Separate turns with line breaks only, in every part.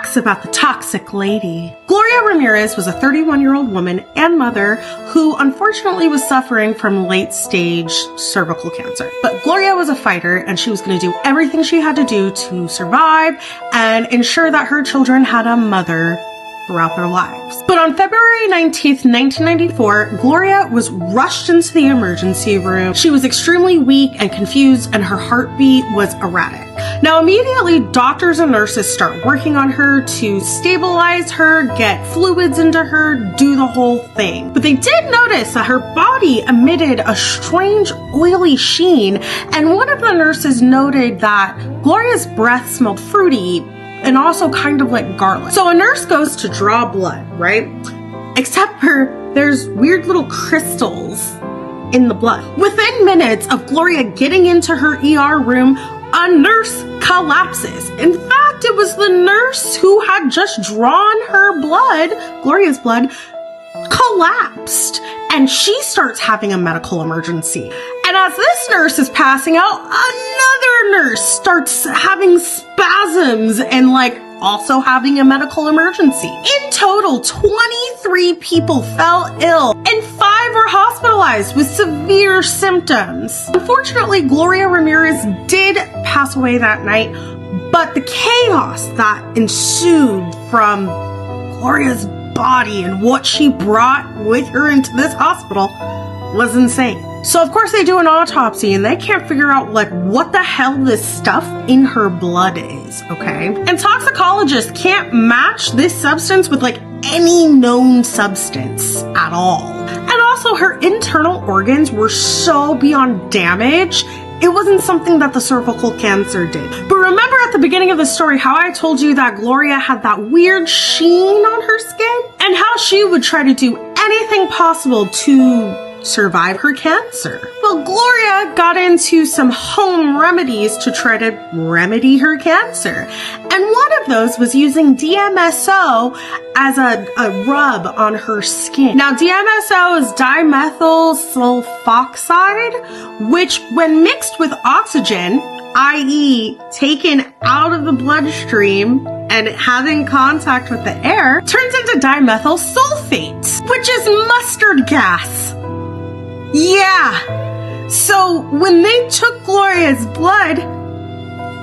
facts about the toxic lady. Gloria Ramirez was a 31-year-old woman and mother who unfortunately was suffering from late-stage cervical cancer. But Gloria was a fighter, and she was going to do everything she had to do to survive and ensure that her children had a mother throughout their lives. But on February 19th, 1994, Gloria was rushed into the emergency room. She was extremely weak and confused, and her heartbeat was erratic. Now, immediately, doctors and nurses start working on her to stabilize her, get fluids into her, do the whole thing. But they did notice that her body emitted a strange oily sheen, and one of the nurses noted that Gloria's breath smelled fruity and also kind of like garlic. So a nurse goes to draw blood, right? Except for there's weird little crystals in the blood. Within minutes of Gloria getting into her ER room, a nurse collapses. In fact, it was the nurse who had just drawn her blood, Gloria's blood, collapsed, and she starts having a medical emergency. And as this nurse is passing out, another nurse starts having spasms and also having a medical emergency. In total, 23 people fell ill and 5 were hospitalized with severe symptoms. Unfortunately, Gloria Ramirez did pass away that night, but the chaos that ensued from Gloria's body and what she brought with her into this hospital was insane. So of course they do an autopsy and they can't figure out what the hell this stuff in her blood is, okay? And toxicologists can't match this substance with any known substance at all. And also her internal organs were so beyond damage, it wasn't something that the cervical cancer did. But remember at the beginning of the story how I told you that Gloria had that weird sheen on her skin? And how she would try to do anything possible to survive her cancer. Well, Gloria got into some home remedies to try to remedy her cancer. And one of those was using DMSO as a rub on her skin. Now, DMSO is dimethyl sulfoxide, which when mixed with oxygen, i.e. taken out of the bloodstream and having contact with the air, turns into dimethyl sulfate, which is mustard gas. Yeah, so when they took Gloria's blood,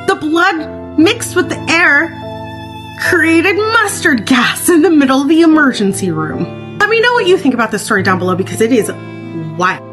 the blood mixed with the air created mustard gas in the middle of the emergency room. Let me know what you think about this story down below because it is wild.